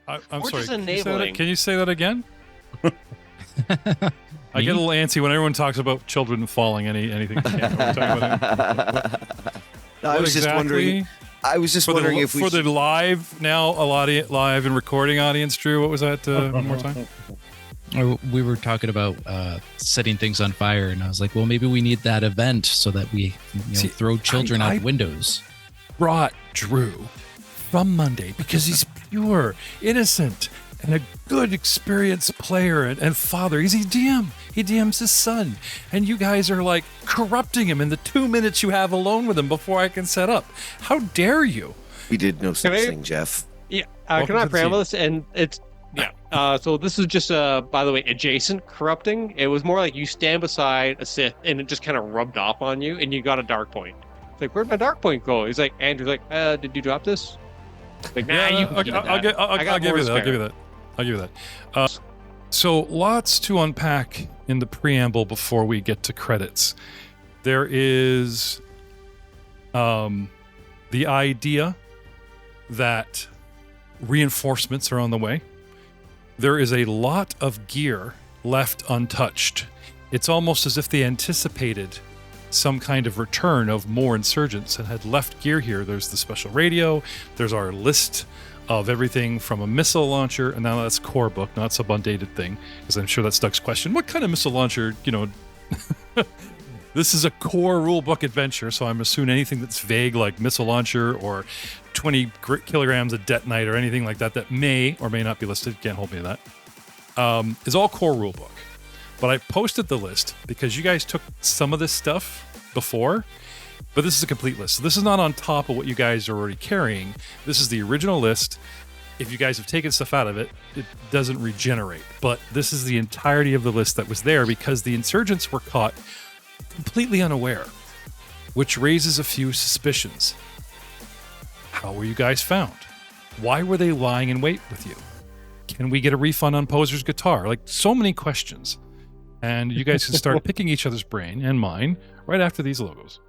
I'm We're sorry. just enabling. Can you say that again? I get a little antsy when everyone talks about children falling. Anything. I was just wondering. I was just wondering if we for the live live and recording audience, Drew. What was that? One more time. We were talking about setting things on fire, and I was like, well, maybe we need that event so that we throw children out windows. Brought Drew from Monday because he's pure, innocent, and a good, experienced player and father. He's a DM. He DMs his son. And you guys are like corrupting him in the 2 minutes you have alone with him before I can set up. How dare you? We did no such thing, Jeff. Yeah. Can I preamble this? And it's, so this is just, by the way, adjacent corrupting. It was more like you stand beside a Sith and it just kind of rubbed off on you and you got a dark point. It's like, where'd my dark point go? He's like, Andrew's like, did you drop this? Like, nah, I'll give you that. So lots to unpack in the preamble before we get to credits. There is the idea that reinforcements are on the way. There is a lot of gear left untouched. It's almost as if they anticipated some kind of return of more insurgents and had left gear here. There's the special radio. There's our list of everything from a missile launcher, and now that's core book, not some undated thing, because I'm sure that's Doug's question. What kind of missile launcher, This is a core rulebook adventure, so I'm assuming anything that's vague like missile launcher or 20 kilograms of detonite or anything like that may or may not be listed, can't hold me to that, is all core rulebook. But I posted the list because you guys took some of this stuff before, but this is a complete list. So this is not on top of what you guys are already carrying. This is the original list. If you guys have taken stuff out of it, it doesn't regenerate. But this is the entirety of the list that was there because the insurgents were caught completely unaware, which raises a few suspicions. How were you guys found? Why were they lying in wait with you? Can we get a refund on Poser's guitar? Like, so many questions. And you guys can start picking each other's brain and mine right after these logos.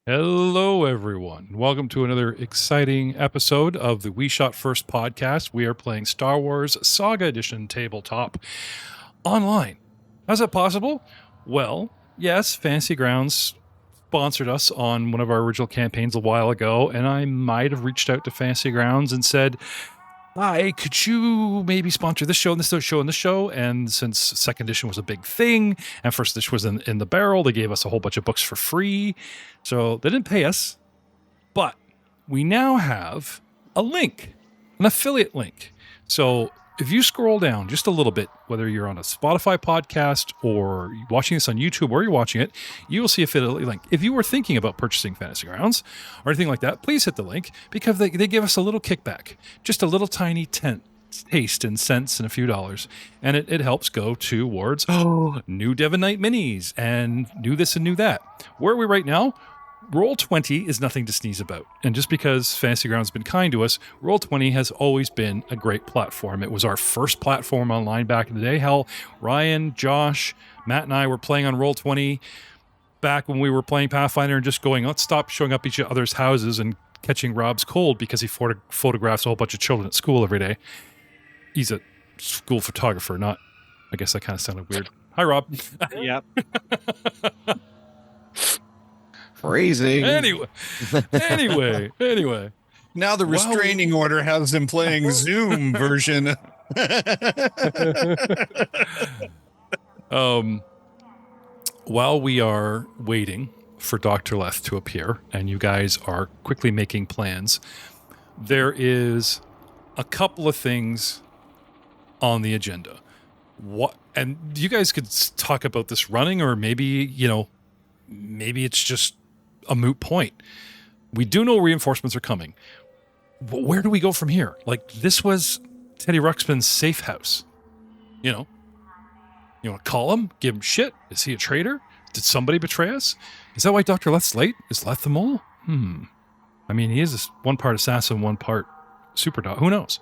Hello, everyone. Welcome to another exciting episode of the We Shot First podcast. We are playing Star Wars Saga Edition Tabletop online. How's that possible? Well, yes, Fantasy Grounds sponsored us on one of our original campaigns a while ago, and I might have reached out to Fantasy Grounds and said, hi, could you maybe sponsor this show and this show and this show? And since second edition was a big thing and first edition was in the barrel, they gave us a whole bunch of books for free. So they didn't pay us, but we now have a link, an affiliate link. So if you scroll down just a little bit, whether you're on a Spotify podcast or watching this on YouTube or you're watching it, you will see a affiliate link. If you were thinking about purchasing Fantasy Grounds or anything like that, please hit the link because they give us a little kickback, just a little tiny taste and cents and a few dollars. And it helps go towards new Devon Knight minis and new this and new that. Where are we right now? Roll20 is nothing to sneeze about. And just because Fantasy Grounds has been kind to us, Roll20 has always been a great platform. It was our first platform online back in the day. Hell, Ryan, Josh, Matt, and I were playing on Roll20 back when we were playing Pathfinder and just going, let's stop showing up each other's houses and catching Rob's cold because he photographs a whole bunch of children at school every day. He's a school photographer, not... I guess that kind of sounded weird. Hi, Rob. Yep. Phrasing. Anyway. Now the restraining order has them playing Zoom version. While we are waiting for Dr. Leth to appear, and you guys are quickly making plans. There is a couple of things on the agenda. And you guys could talk about this running, or maybe it's just a moot point. We do know reinforcements are coming. But where do we go from here? Like, this was Teddy Ruxpin's safe house. You want to call him? Give him shit? Is he a traitor? Did somebody betray us? Is that why Dr. Leth's late? Is Leth the mole? I mean, he is one part assassin, one part super dog. Who knows?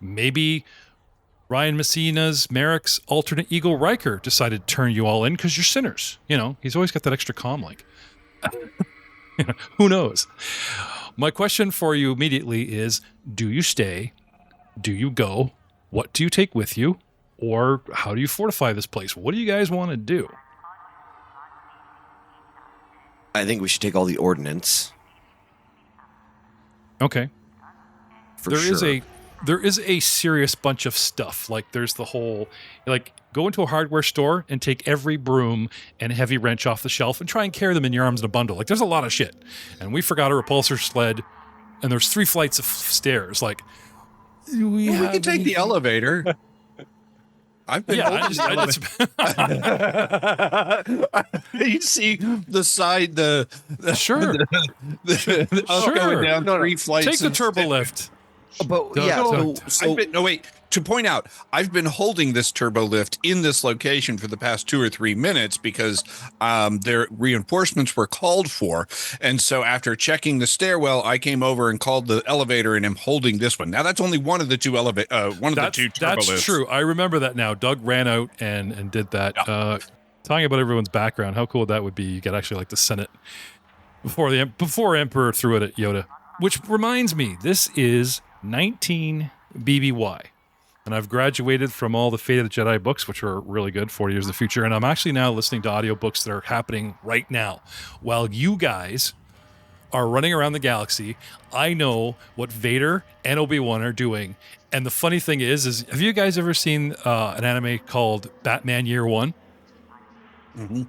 Maybe Ryan Messina's Merrick's alternate ego Riker decided to turn you all in because you're sinners. He's always got that extra comm link. Who knows? My question for you immediately is, do you stay? Do you go? What do you take with you? Or how do you fortify this place? What do you guys want to do? I think we should take all the ordnance. Okay. For sure. There is a serious bunch of stuff. Like, there's the whole, go into a hardware store and take every broom and heavy wrench off the shelf and try and carry them in your arms in a bundle. Like, there's a lot of shit. And we forgot a repulsor sled, and there's 3 flights of stairs. Like, we can take the elevator. I've been you see the side, sure. Going down 3 flights. Take the turbo lift. But to point out, I've been holding this turbo lift in this location for the past 2 or 3 minutes because their reinforcements were called for. And so after checking the stairwell, I came over and called the elevator, and I'm holding this one. Now that's only one of the 2 turbo lifts. That's true. I remember that now. Doug ran out and did that. Yeah. Talking about everyone's background, how cool that would be. You could actually the Senate before Emperor threw it at Yoda. Which reminds me, this is 19 BBY. And I've graduated from all the Fate of the Jedi books, which are really good, 40 years in the future. And I'm actually now listening to audiobooks that are happening right now. While you guys are running around the galaxy, I know what Vader and Obi-Wan are doing. And the funny thing is have you guys ever seen an anime called Batman Year One? Mm-hmm.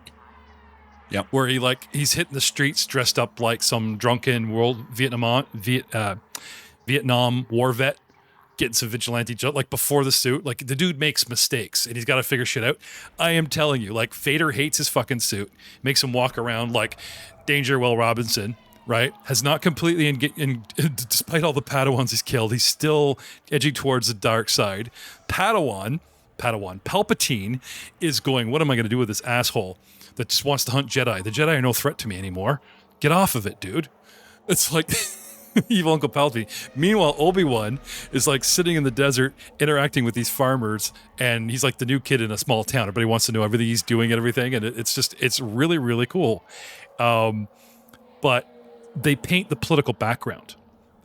Yep. Where he's hitting the streets dressed up like some drunken Vietnam war vet, getting some vigilante joke, before the suit. The dude makes mistakes and he's got to figure shit out. I am telling you, Vader hates his fucking suit, makes him walk around like Danger Will Robinson, right? Has not completely, despite all the Padawans he's killed, he's still edging towards the dark side. Palpatine is going, what am I going to do with this asshole that just wants to hunt Jedi? The Jedi are no threat to me anymore. Get off of it, dude. It's like evil Uncle Palpatine. Meanwhile, Obi-Wan is sitting in the desert interacting with these farmers, and he's the new kid in a small town. Everybody wants to know everything he's doing and everything, and it's really, really cool. But they paint the political background,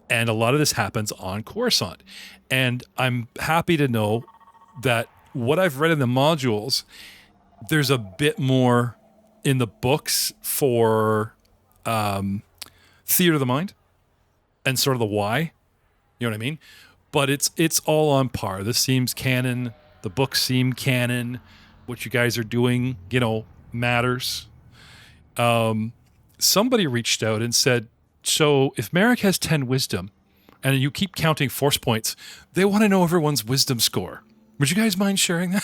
and a lot of this happens on Coruscant. And I'm happy to know that what I've read in the modules, there's a bit more in the books for theater of the mind and sort of the why, you know what I mean? But it's all on par. This seems canon. The books seem canon. What you guys are doing, matters. Somebody reached out and said, so if Merrick has 10 wisdom and you keep counting force points, they want to know everyone's wisdom score. Would you guys mind sharing that?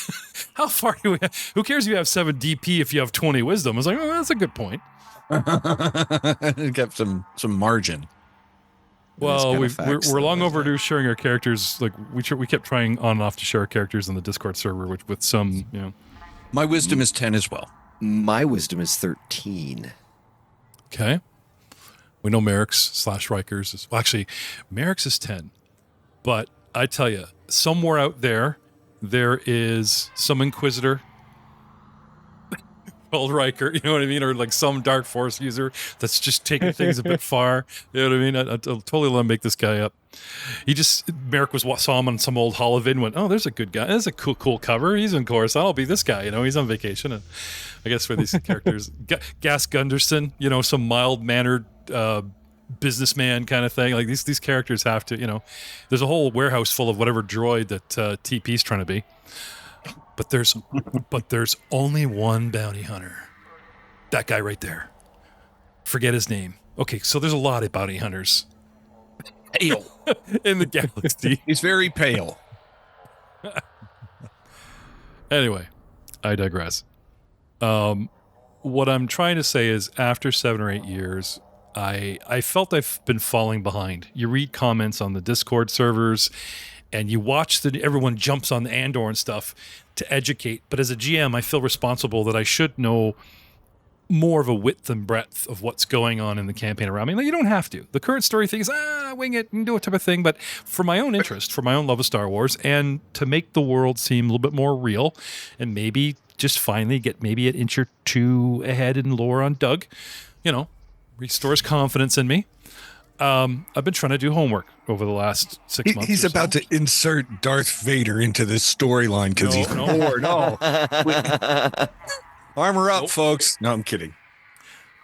How far do we have? Who cares if you have 7 DP if you have 20 wisdom? I was that's a good point. Get some margin. Well, we're long overdue sharing our characters. We kept trying on and off to share our characters in the Discord server, which with some, My wisdom is 10 as well. My wisdom is 13. Okay. We know Merrick's / Riker's is, actually, Merrick's is 10. But I tell you, somewhere out there is some Inquisitor called Riker, you know what I mean? Or some Dark Force user that's just taking things a bit far. You know what I mean? I'll totally let him make this guy up. Merrick saw him on some old holovid and went, oh, there's a good guy. That's a cool cover. He's in Coruscant. I'll be this guy. He's on vacation. And I guess for these characters, Gas Gunderson, some mild-mannered businessman kind of thing. These characters have to, there's a whole warehouse full of whatever droid that TP's trying to be. But there's only one bounty hunter. That guy right there. Forget his name. Okay, so there's a lot of bounty hunters Pale. in the galaxy. He's very pale. Anyway, I digress. What I'm trying to say is after 7 or 8 years, I felt I've been falling behind. You read comments on the Discord servers and you watch everyone jumps on the Andor and stuff to educate. But as a GM, I feel responsible that I should know more of a width and breadth of what's going on in the campaign around me. Like, you don't have to. The current story thing is, wing it and do it type of thing. But for my own interest, for my own love of Star Wars, and to make the world seem a little bit more real, and maybe just finally get maybe an inch or two ahead in lore on Doug, restores confidence in me. I've been trying to do homework over the last 6 months. He's about to insert Darth Vader into this storyline because he's bored. No. Armor up, folks. No, I'm kidding.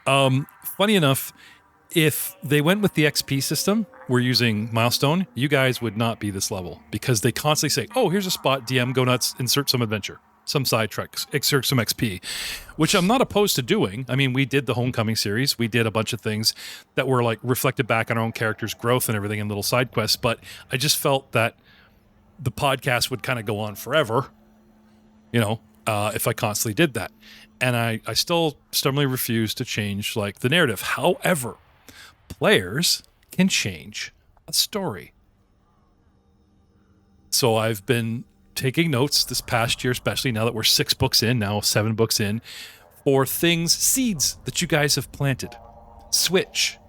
Funny enough, if they went with the XP system, we're using Milestone, you guys would not be this level because they constantly say, oh, here's a spot, DM, go nuts, insert some adventure, some side treks, exert some XP, which I'm not opposed to doing. I mean, we did the Homecoming series. We did a bunch of things that were like reflected back on our own character's growth and everything in little side quests. But I just felt that the podcast would kind of go on forever, if I constantly did that. And I still stubbornly refuse to change like the narrative. However, players can change a story. So I've been taking notes this past year, especially now that we're 6 books in, now 7 books in, for seeds that you guys have planted. Switch,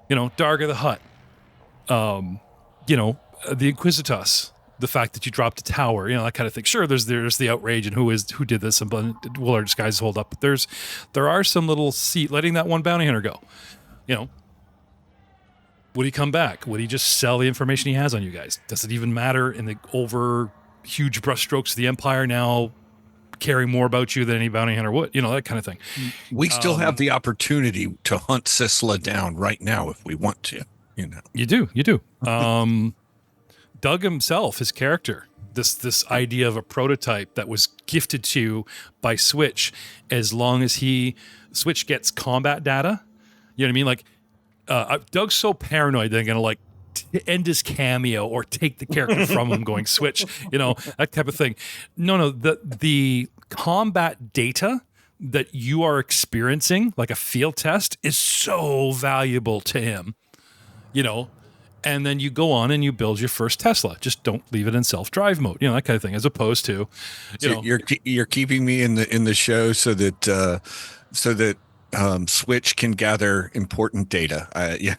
Darga the Hutt, the Inquisitus, the fact that you dropped a tower, that kind of thing. Sure, there's the outrage and who did this and will our disguises hold up? But there are some little letting that one bounty hunter go. Would he come back? Would he just sell the information he has on you guys? Does it even matter in the over huge brushstrokes of the Empire now caring more about you than any bounty hunter would? That kind of thing. We still have the opportunity to hunt Sisla down right now if we want to. You do. Doug himself, his character, this idea of a prototype that was gifted to you by Switch, as long as Switch gets combat data. You know what I mean? Like, Doug's so paranoid they're gonna end his cameo or take the character from him, going Switch, that type of thing. No, the combat data that you are experiencing, like a field test, is so valuable to him, And then you go on and you build your first Tesla. Just don't leave it in self-drive mode, that kind of thing. As opposed to, you're keeping me in the show so that Switch can gather important data. Yeah.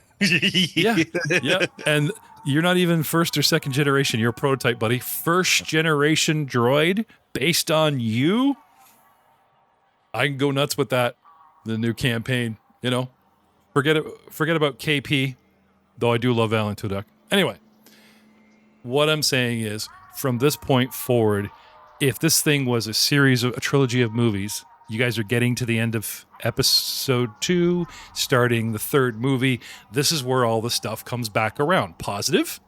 And you're not even first or second generation. You're a prototype, buddy. First generation droid based on you. I can go nuts with that. The new campaign, Forget about KP. Though I do love Alan Tudyk. Anyway, what I'm saying is, from this point forward, if this thing was a trilogy of movies, you guys are getting to the end of episode 2, starting the 3rd movie. This is where all the stuff comes back around. Positive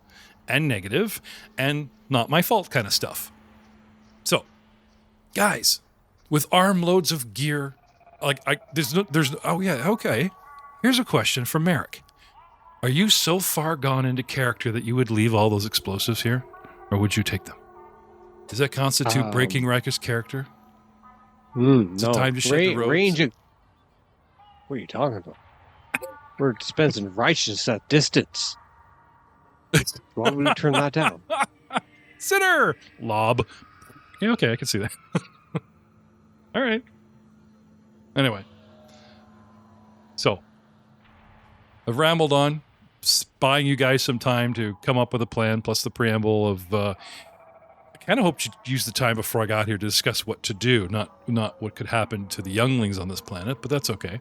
and negative and not my fault kind of stuff. So, guys, with armloads of gear, Here's a question from Merrick. Are you so far gone into character that you would leave all those explosives here? Or would you take them? Does that constitute breaking Riker's character? No. Time to shed the robes? What are you talking about? We're dispensing righteousness at distance. Why would we turn that down? Sinner! Lob. Yeah, okay, I can see that. All right. Anyway. So, I've rambled on, buying you guys some time to come up with a plan, plus the preamble of, I kind of hoped you'd use the time before I got here to discuss what to do, not what could happen to the younglings on this planet, but that's okay.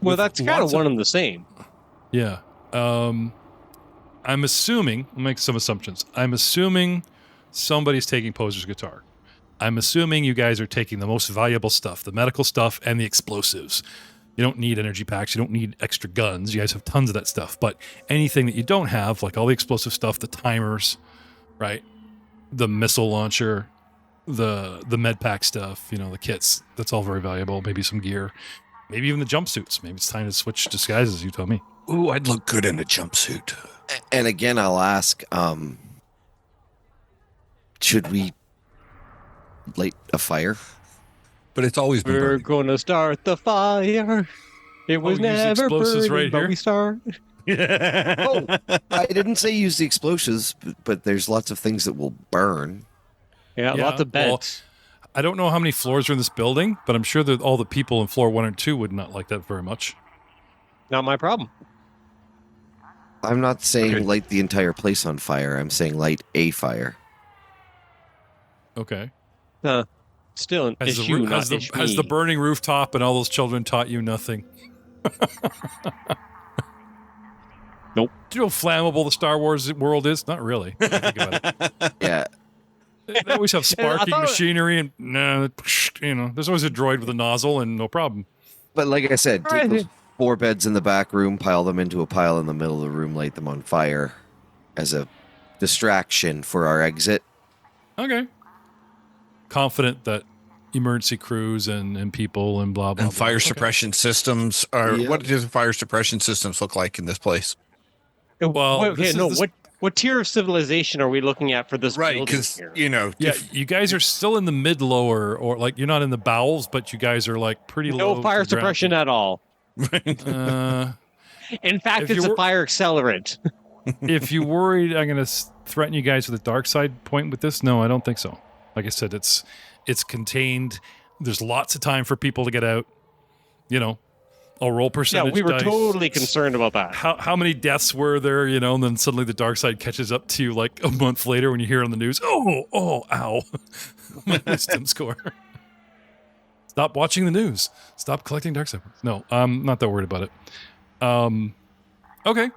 Well, that's kind of one and the same. Yeah. I'm assuming, I'll make some assumptions. I'm assuming somebody's taking Poser's guitar. I'm assuming you guys are taking the most valuable stuff, the medical stuff and the explosives. You don't need energy packs. You don't need extra guns. You guys have tons of that stuff. But anything that you don't have, like all the explosive stuff, the timers, right? The missile launcher, the med pack stuff, the kits. That's all very valuable. Maybe some gear, maybe even the jumpsuits. Maybe it's time to switch disguises. You tell me. Ooh, I'd look good in a jumpsuit. And again, I'll ask, should we light a fire? But it's always been We're burning. gonna start the fire. It was use never explosives burning, right but here? we start. Oh, I didn't say use the explosives, but there's lots of things that will burn. Yeah, Yeah, lots of well, beds. I don't know how many floors are in this building, but I'm sure that all the people in floor 1 and 2 would not like that very much. Not my problem. I'm not saying Okay. light the entire place on fire. I'm saying light a fire. Okay. Still an Has issue, not has the burning rooftop and all those children taught you nothing? Nope. Do you know how flammable the Star Wars world is? Not really. If you think about it. Yeah. They always have sparking thought- machinery and there's always a droid with a nozzle and no problem. But like I said, take Right. those 4 beds in the back room, pile them into a pile in the middle of the room, light them on fire as a distraction for our exit. Okay. Confident that emergency crews and people and blah blah. And blah. fire Okay. suppression systems are. Yeah. What do fire suppression systems look like in this place? Well, okay, this no. is- What tier of civilization are we looking at for this? Right, building because here? Yeah, you guys are still in the mid lower, or like you're not in the bowels, but you guys are like pretty low. no fire to ground. suppression at all. Uh, In fact, If it's you a were- fire accelerant. if you worried, I'm going to threaten you guys with a dark side point with this. No, I don't think so. Like I said, it's contained. There's lots of time for people to get out. I'll roll Yeah, percentage. we were dice. totally concerned about that. How many deaths were there? And then suddenly the dark side catches up to you like a month later when you hear it on the news. Oh, ow! My wisdom score. Stop watching the news. Stop collecting dark side points. No, I'm not that worried about it. Okay.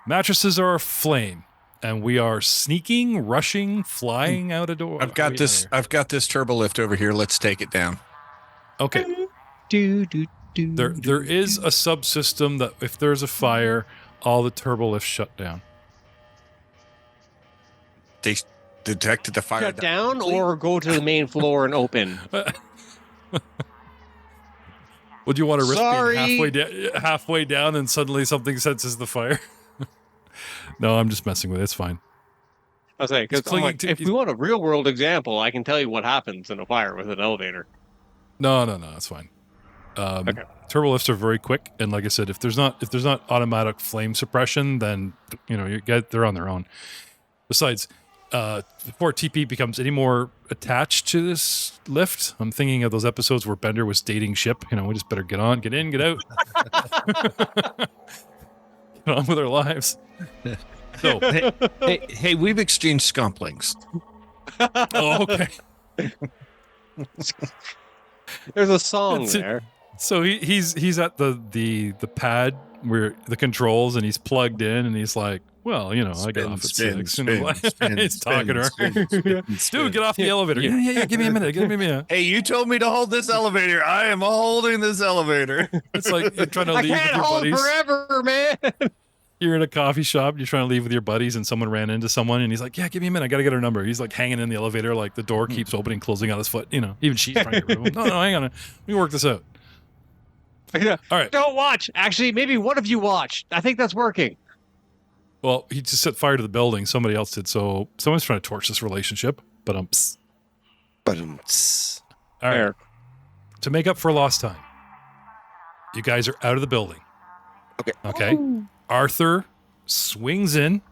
Mattresses are aflame, and we are sneaking, rushing, flying out a door. I've got Wait, this. here. I've got this turbo lift over here. Let's take it down. Okay. Do, do, do, There is a subsystem that if there's a fire, all the turbo lifts shut down. They detected the fire. shut down or go to the main floor and open. Would you want to risk Sorry. being halfway down and suddenly something senses the fire? No, I'm just messing with it. It's fine. I was like, 'cause It's I'm clinging like, to- if we want a real world example, I can tell you what happens in a fire with an elevator. No, it's fine. Okay. Turbo lifts are very quick, and like I said, if there's not automatic flame suppression, then they're on their own. Besides, before TP becomes any more attached to this lift, I'm thinking of those episodes where Bender was dating Ship. We just better get on, get in, get out, get on with our lives. So, Hey, we've exchanged scumplings. oh, okay. There's a song That's it. there. So he's at the pad where the controls, and he's plugged in, and he's like, well, I get off at 6. He's talking to her. Dude, get off the elevator. Yeah. Give me a minute. Hey, you told me to hold this elevator. I am holding this elevator. It's like you're trying to I leave with can't your hold buddies. forever, man. You're in a coffee shop. You're trying to leave with your buddies, and someone ran into someone, and he's like, yeah, give me a minute. I got to get her number. He's like hanging in the elevator, like the door keeps opening, closing on his foot. Even she's trying to get rid of him. No, hang on. Let me work this out. Yeah. All right. Don't watch. Actually, maybe one of you watched. I think that's working. Well, he just set fire to the building. Somebody else did. So someone's trying to torch this relationship. But all right. Fair. To make up for lost time, you guys are out of the building. Okay. Arthur swings in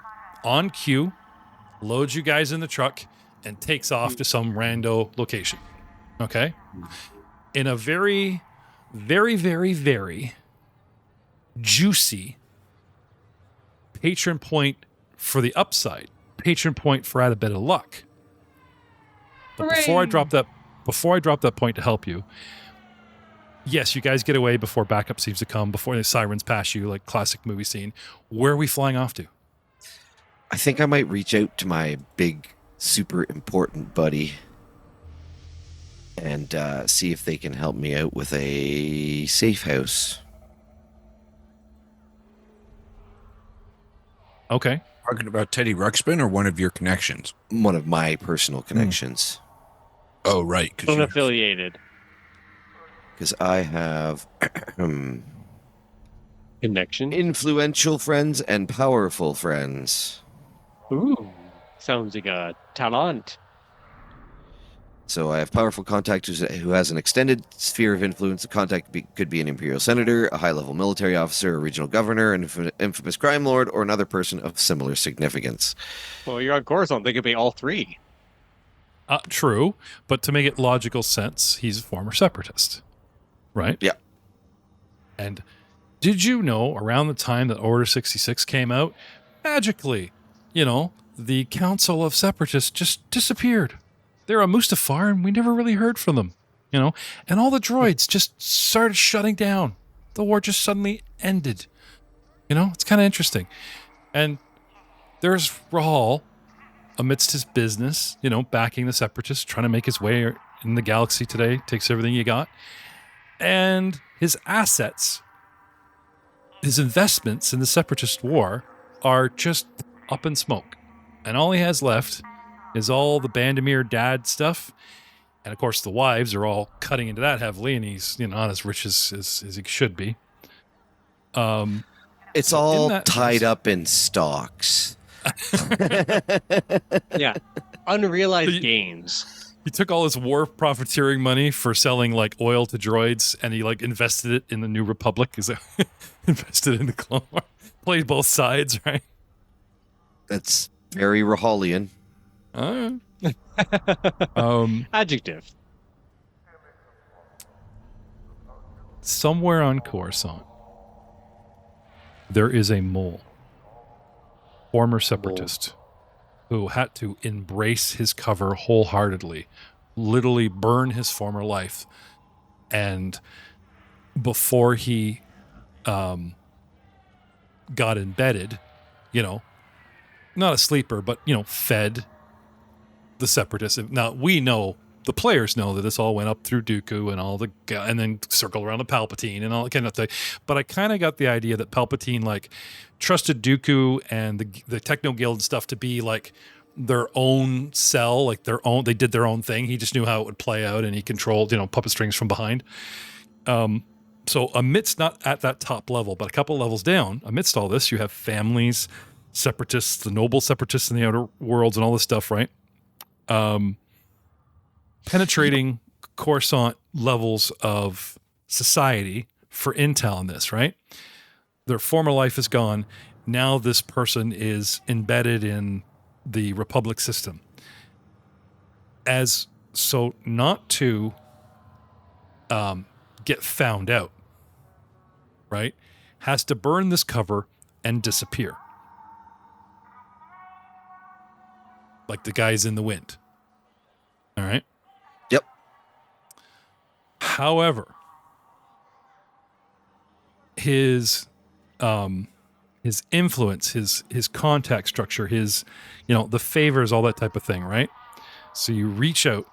on cue, loads you guys in the truck, and takes off to some rando location. Okay. In a very, very, very, very juicy patron point for the upside, patron point for add a bit of luck. But before I drop that point to help you, yes, you guys get away before backup seems to come, before the sirens pass you, like classic movie scene. Where are we flying off to? I think I might reach out to my big, super important buddy and see if they can help me out with a safe house. Okay. Talking about Teddy Ruxpin or one of your connections? One of my personal connections. Oh, right. Unaffiliated. Because I have Connection. influential friends and powerful friends. Ooh. Sounds like a talent. So I have powerful contact who has an extended sphere of influence. The contact could be an imperial senator, a high-level military officer, a regional governor, an infamous crime lord, or another person of similar significance. Well, you're on Coruscant. They could be all three. True, but to make it logical sense, he's a former separatist, right? Yeah. And did you know around the time that Order 66 came out, magically, the Council of Separatists just disappeared. They're on Mustafar, and we never really heard from them, and all the droids just started shutting down. The war just suddenly ended. It's kind of interesting. And there's Rahal, amidst his business, backing the Separatists, trying to make his way in the galaxy today, takes everything you got. And his assets, his investments in the Separatist war are just up in smoke. And all he has left is all the Bandemir dad stuff. And of course, the wives are all cutting into that heavily, and he's not as rich as he should be. It's all tied up in stocks. Yeah. Unrealized gains. He took all his war profiteering money for selling oil to droids, and he invested it in the New Republic. Is invested in the Clone Wars. Played both sides, right? That's very Rahalian. Adjective. Somewhere on Coruscant, there is a mole, former separatist, who had to embrace his cover wholeheartedly, literally burn his former life. And before he got embedded, not a sleeper, but, fed the separatists. Now, we know, the players know that this all went up through Dooku and then circled around the Palpatine and all that kind of thing. But I kind of got the idea that Palpatine, trusted Dooku and the Techno Guild and stuff to be, their own cell, they did their own thing. He just knew how it would play out, and he controlled, puppet strings from behind. So amidst, not at that top level, but a couple levels down, amidst all this, you have families, separatists, the noble separatists in the outer worlds and all this stuff, right? Penetrating Coruscant levels of society for intel on this, right? Their former life is gone. Now this person is embedded in the Republic system. So not to get found out, right? Has to burn this cover and disappear. Like the guys in the wind. All right? Yep. However, his influence, his contact structure, his, the favors, all that type of thing, right? So you reach out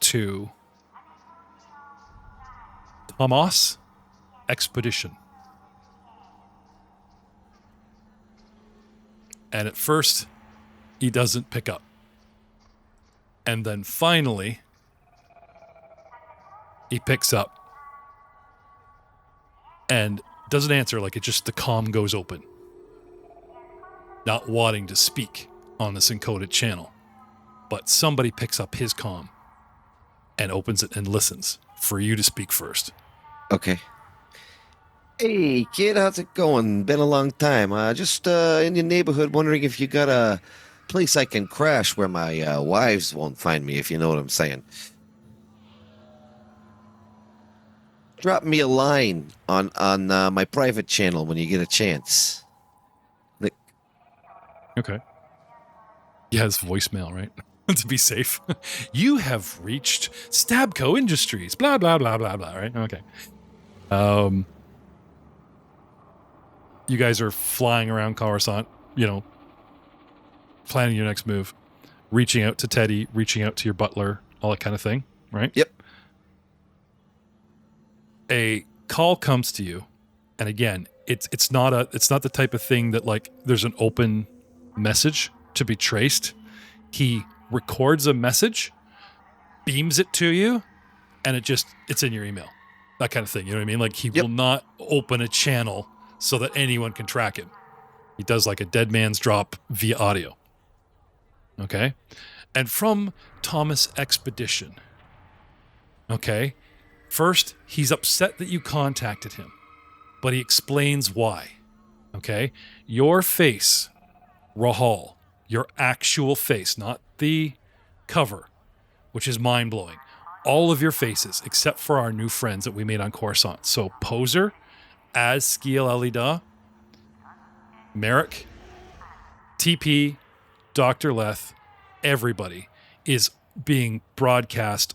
to Tomas Expedition. And at first, he doesn't pick up. And then finally, he picks up and doesn't answer, the comm goes open. Not wanting to speak on this encoded channel. But somebody picks up his comm and opens it and listens for you to speak first. Okay. Hey, kid, how's it going? Been a long time. Just in your neighborhood, wondering if you got a place I can crash where my wives won't find me, if you know what I'm saying. Drop me a line on my private channel when you get a chance. Okay. He has voicemail, right? To be safe. You have reached Stabco Industries, blah, blah, blah, blah, blah, right? Okay. You guys are flying around Coruscant, planning your next move, reaching out to Teddy, reaching out to your butler, all that kind of thing, right? Yep. A call comes to you, and again, it's not the type of thing that there's an open message to be traced. He records a message, beams it to you, and it's in your email. That kind of thing. You know what I mean? Like he will not open a channel so that anyone can track him. He does like a dead man's drop via audio. Okay? And from Thomas Expedition. Okay? First, he's upset that you contacted him, but he explains why. Okay? Your face, Rahal, your actual face, not the cover, which is mind-blowing. All of your faces, except for our new friends that we made on Coruscant. So Poser, as Skiel Elida, Merrick, TP, Dr. Leth, everybody is being broadcast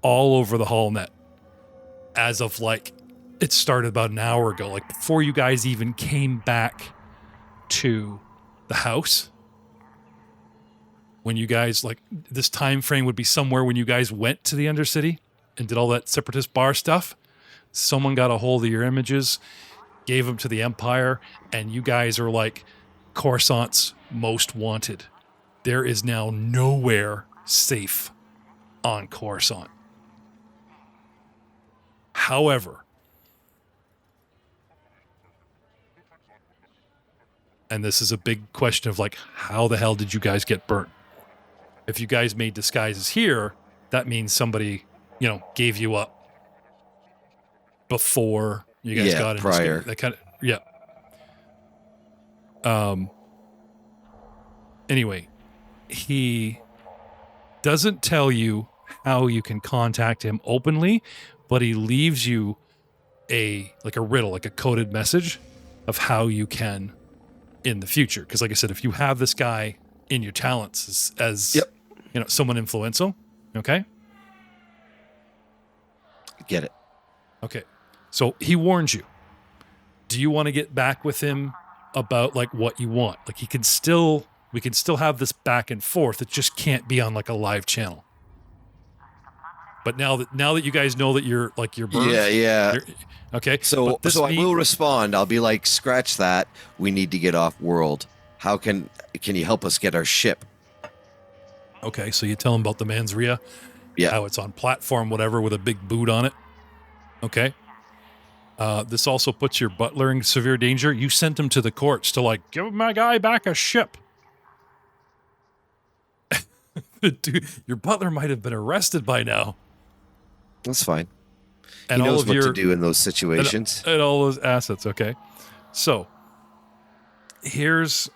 all over the HallNet as of like, it started about an hour ago, like before you guys even came back to the house. When you guys, like, this time frame would be somewhere when you guys went to the Undercity and did all that separatist bar stuff. Someone got a hold of your images, gave them to the Empire, and you guys are like Coruscant's most wanted. There is now nowhere safe on Coruscant. However, and this is a big question of like, how the hell did you guys get burnt? If you guys made disguises here, that means somebody, gave you up before you guys got in. Prior. That kind of, Anyway, he doesn't tell you how you can contact him openly, but he leaves you a riddle, like a coded message of how you can in the future. Because like I said, if you have this guy in your talents as someone influential, okay? Get it. Okay. So he warns you. Do you want to get back with him about like what you want? Like we can still have this back and forth. It just can't be on like a live channel. But now that you guys know that you're burned. Yeah. Okay. So I will respond. I'll be like, scratch that. We need to get off world. How can you help us get our ship? Okay. So you tell him about the Manzria. Yeah. How it's on platform, whatever, with a big boot on it. Okay. This also puts your butler in severe danger. You sent him to the courts to like, give my guy back a ship. Dude, your butler might have been arrested by now. That's fine. And he all knows of what your, to do in those situations. And all those assets, okay? So, here's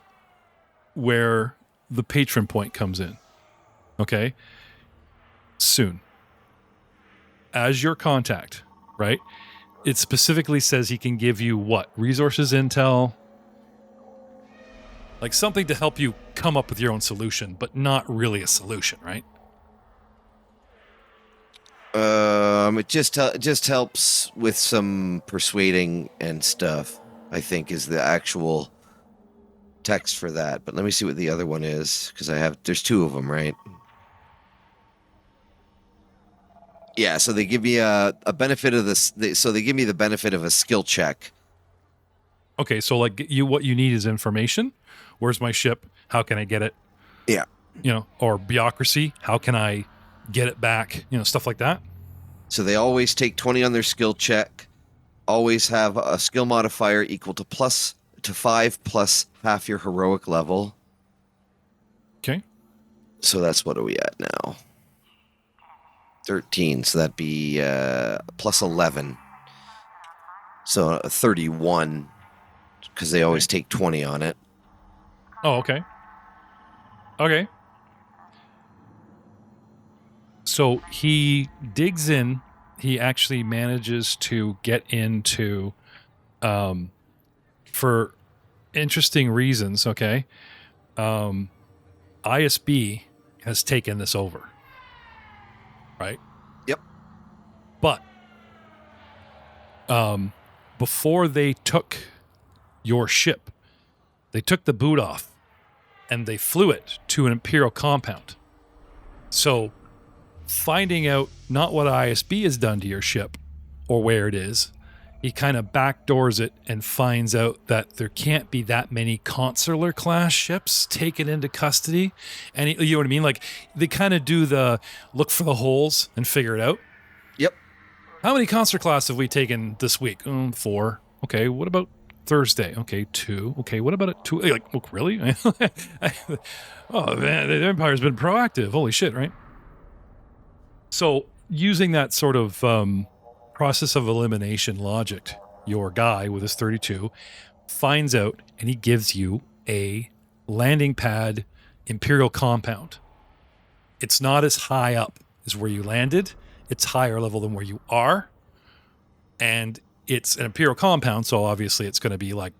where the patron point comes in, okay? Soon. As your contact, right? It specifically says he can give you what? Resources, intel? Like something to help you come up with your own solution, but not really a solution, right? It just helps with some persuading and stuff, I think, is the actual text for that. But let me see what the other one is, because there's two of them, right? Yeah, so they give me a benefit of this. So they give me the benefit of a skill check. Okay, so like what you need is information. Where's my ship? How can I get it? Yeah. Or bureaucracy. How can I get it back? Stuff like that. So they always take 20 on their skill check, always have a skill modifier equal to 5 plus half your heroic level. Okay. So that's what are we at now? 13, so that'd be plus 11. So 31, because they always take 20 on it. Oh, okay. Okay. So he digs in. He actually manages to get into, for interesting reasons, okay? ISB has taken this over, right? Yep. But before they took your ship, they took the boot off and they flew it to an Imperial compound. So finding out not what ISB has done to your ship or where it is he kind of backdoors it and finds out that there can't be that many consular class ships taken into custody. And you know what I mean? Like they kind of do the look for the holes and figure it out. Yep. How many consular class have we taken this week? 4. Okay. What about Thursday? Okay. 2. Okay. What about it? 2? Like, look, really? Oh man, the Empire's been proactive. Holy shit. Right. So using that sort of, process of elimination logic, your guy with his 32 finds out and he gives you a landing pad Imperial compound. It's not as high up as where you landed. It's higher level than where you are. And it's an Imperial compound, so obviously it's going to be like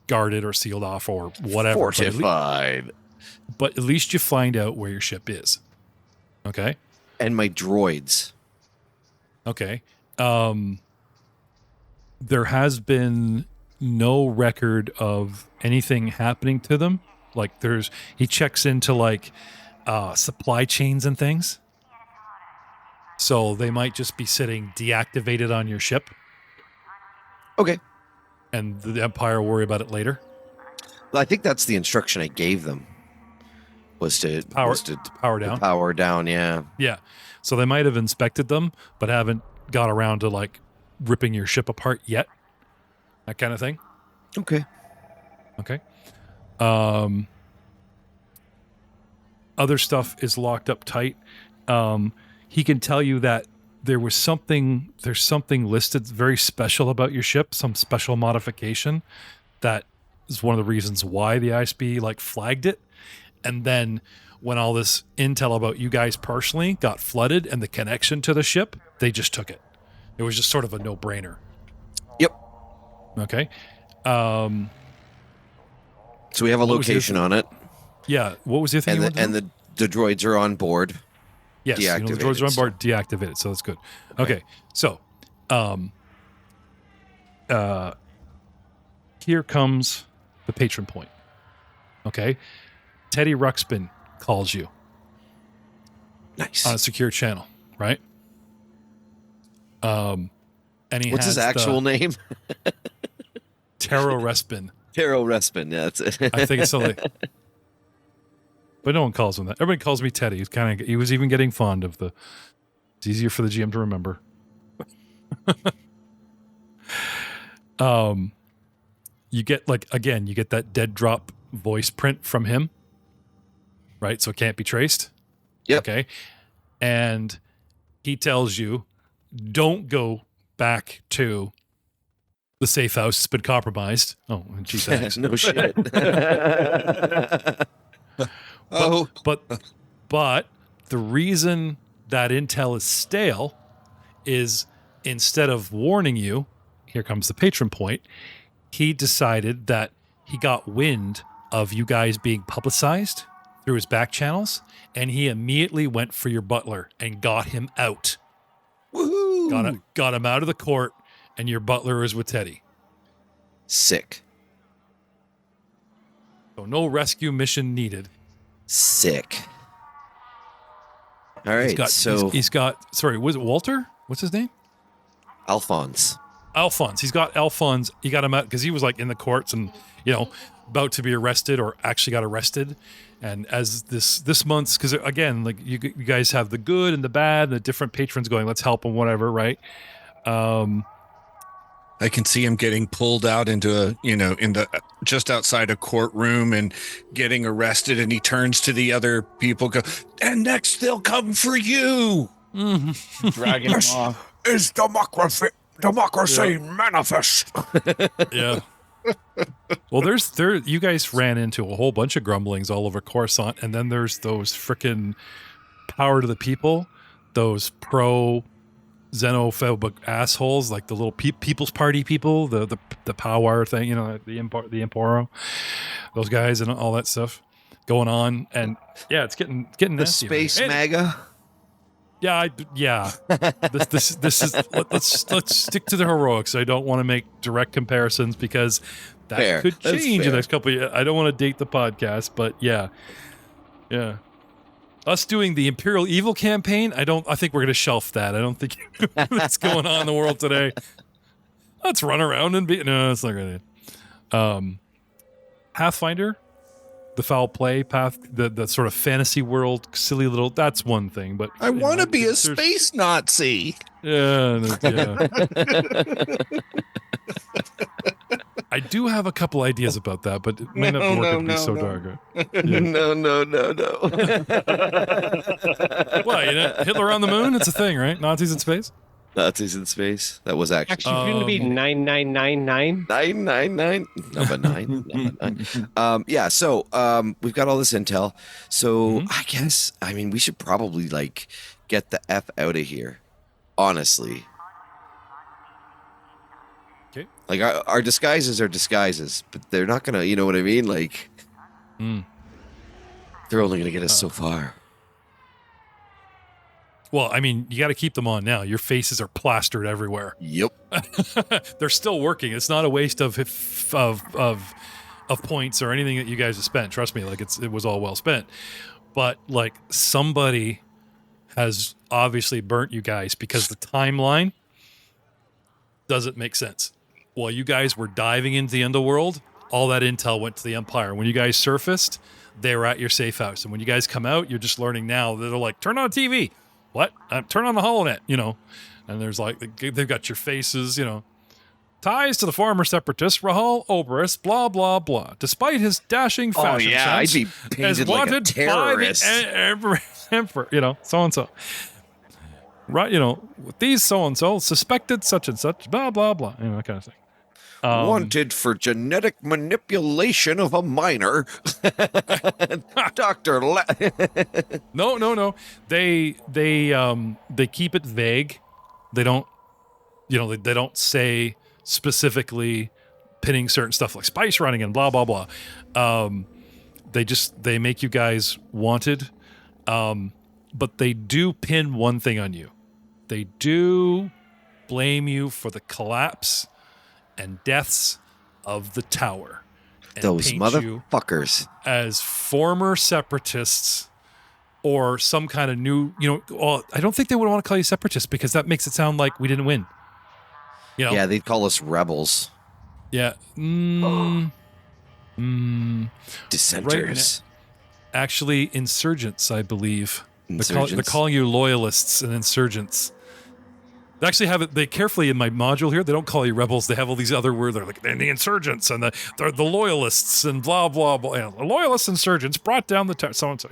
guarded or sealed off or whatever. Fortified. But at least you find out where your ship is. Okay? And my droids. Okay. There has been no record of anything happening to them. Like he checks into like supply chains and things. So they might just be sitting deactivated on your ship. Okay. And the Empire will worry about it later. Well, I think that's the instruction I gave them. Was to power down. To power down, yeah. Yeah. So they might have inspected them, but haven't got around to like ripping your ship apart yet. That kind of thing. Okay. Other stuff is locked up tight. He can tell you that there's something listed very special about your ship, some special modification that is one of the reasons why the ISB like flagged it. And then when all this intel about you guys personally got flooded and the connection to the ship, they just took it. It was just sort of a no-brainer. Yep. Okay. So we have a location on it. Yeah. What was the thing? And the droids are on board. Yes. The droids are on board. Deactivated. So that's good. Okay. So, here comes the patron point. Okay. Teddy Ruxpin calls you. Nice. On a secure channel, right? And what's his actual name? Taro Respin. Taro Respin, yeah, that's it. I think it's something. But no one calls him that. Everybody calls me Teddy. He was even getting fond of the. It's easier for the GM to remember. You get that dead drop voice print from him, right? So it can't be traced. Yep. Okay. And he tells you, don't go back to the safe house. It's been compromised. Oh, geez, thanks. No shit. But the reason that intel is stale is instead of warning you, here comes the patron point, he decided that he got wind of you guys being publicized through his back channels, and he immediately went for your butler and got him out. Woohoo! Got him out of the court, and your butler is with Teddy. Sick. So no rescue mission needed. Sick. All right, he's got sorry, was it Walter? What's his name? Alphonse. He's got Alphonse. He got him out because he was like in the courts and, about to be arrested or actually got arrested. And as this month's, because again, like you guys have the good and the bad and the different patrons going, let's help him, whatever, right? I can see him getting pulled out into just outside a courtroom and getting arrested, and he turns to the other people, go, and next they'll come for you. Mm-hmm. Dragging him off. Is democracy manifest? Yeah. Well, you guys ran into a whole bunch of grumblings all over Coruscant, and then there's those frickin' power to the people, those pro xenophobic assholes, like the little People's Party people, the power thing, the Imporo, those guys and all that stuff going on, and yeah, it's getting The nasty. space MAGA. Yeah. This is let's stick to the heroics. I don't want to make direct comparisons because that could change in the next couple of years. I don't want to date the podcast, but yeah. Us doing the Imperial Evil campaign, I think we're going to shelf that. I don't think that's going on in the world today. Let's run around and be. No, that's not good. Pathfinder, the foul play path, the sort of fantasy world, silly little. That's one thing, but I want to be a space Nazi. Yeah. I do have a couple ideas about that, but it may not work to be so dark. Yeah. No. Well, Hitler on the moon, it's a thing, right? Nazis in space? Nazis in space. That was actually Shouldn't it be 9999? 999. Number 9. Yeah, so we've got all this intel. So I guess, we should probably get the F out of here. Honestly. Okay. Our disguises are disguises, but they're not gonna, you know what I mean? They're only gonna get us so far. Well, you got to keep them on now. Your faces are plastered everywhere. Yep. They're still working. It's not a waste of points or anything that you guys have spent. Trust me, it was all well spent. But somebody has obviously burnt you guys because the timeline doesn't make sense. While you guys were diving into the underworld, all that intel went to the Empire. When you guys surfaced, they were at your safe house. And when you guys come out, you're just learning now that they're turn on TV. What? Turn on the HoloNet, And there's they've got your faces, Ties to the former separatist Rahul Oberst, blah, blah, blah. Despite his dashing fashion I'd sense, be painted as like a wanted terrorist. by the emperor, so-and-so. Right, with these so-and-so, suspected such and such, blah, blah, blah, that kind of thing. Wanted for genetic manipulation of a minor. Dr. No. They keep it vague. They don't, they don't say specifically pinning certain stuff like spice running and blah, blah, blah. They make you guys wanted. But they do pin one thing on you. They do blame you for the collapse and deaths of the tower. And those paint motherfuckers you as former separatists or some kind of new, I don't think they would want to call you separatists because that makes it sound like we didn't win. Yeah, they'd call us rebels. Yeah. Dissenters. Right, actually, insurgents, I believe. Insurgents? They're calling you loyalists and insurgents. They actually have it. They carefully in my module here. They don't call you rebels. They have all these other words. They're they're the insurgents and they're the loyalists and blah blah blah. The loyalists, insurgents brought down the so and so.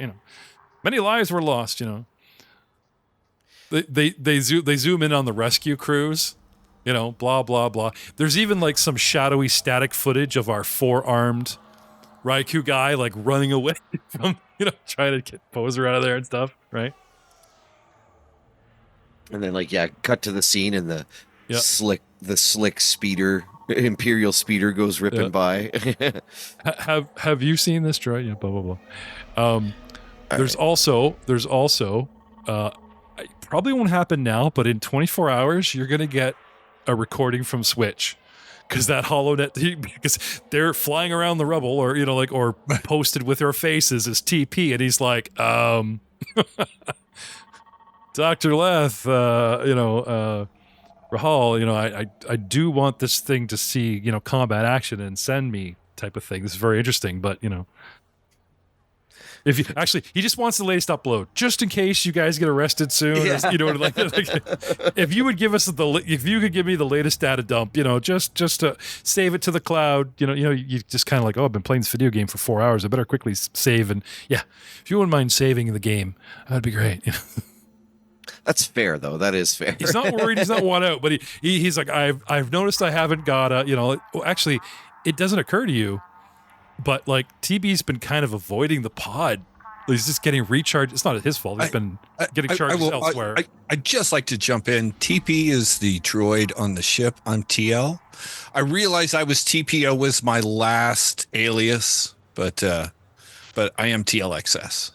Many lives were lost. They zoom in on the rescue crews. Blah blah blah. There's even some shadowy static footage of our 4-armed Raikou guy running away from trying to get Poser out of there and stuff. Right. And then cut to the scene and the slick speeder, Imperial speeder goes ripping by. Have you seen this, Troy? Yeah, blah blah blah. There's also it probably won't happen now, but in 24 hours you're gonna get a recording from Switch. Because that HoloNet, because they're flying around the rubble, or or posted with their faces as TP, and he's like, Dr. Leth, Rahul, I do want this thing to see, combat action and send me type of thing. This is very interesting, but if you actually, he just wants the latest upload, just in case you guys get arrested soon. Yeah. If you would give us if you could give me the latest data dump, just to save it to the cloud, you just kind of I've been playing this video game for 4 hours. I better quickly save. And if you wouldn't mind saving the game, that'd be great. That's fair, though. That is fair. He's not worried. He's not one out, but he's like, I've noticed I haven't got actually, it doesn't occur to you, but TB's been kind of avoiding the pod. He's just getting recharged. It's not his fault. He's been getting charged elsewhere. I'd just like to jump in. TP is the droid on the ship. I'm TL. I realized I was TPO was my last alias, but I am TLXS.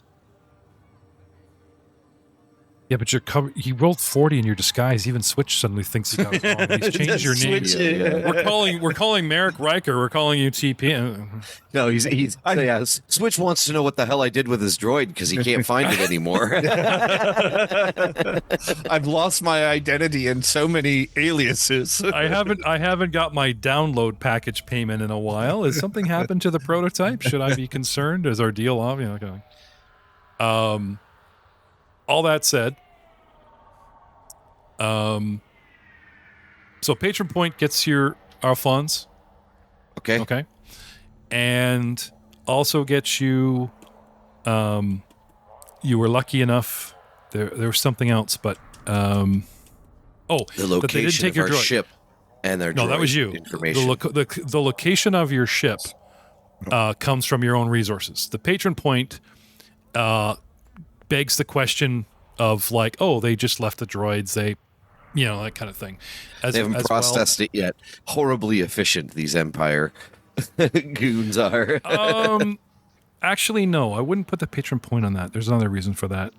Yeah, but you're covered. He rolled 40 in your disguise. Even Switch suddenly thinks he got it wrong. He's changed your name. We're calling Merrick Riker. We're calling you TP. No, Switch wants to know what the hell I did with his droid because he can't find it anymore. I've lost my identity in so many aliases. I haven't got my download package payment in a while. Has something happened to the prototype? Should I be concerned? Is our deal off? Okay. All that said, so patron point gets our funds. Okay. And also gets you, you were lucky enough, there was something else, but, the location of our droid. ship and their No, that was you. Information. The location of your ship comes from your own resources. The patron point begs the question of like, oh, they just left the droids, that kind of thing. They haven't processed it yet. Horribly efficient, these Empire goons are. Actually, no, I wouldn't put the patron point on that. There's another reason for that.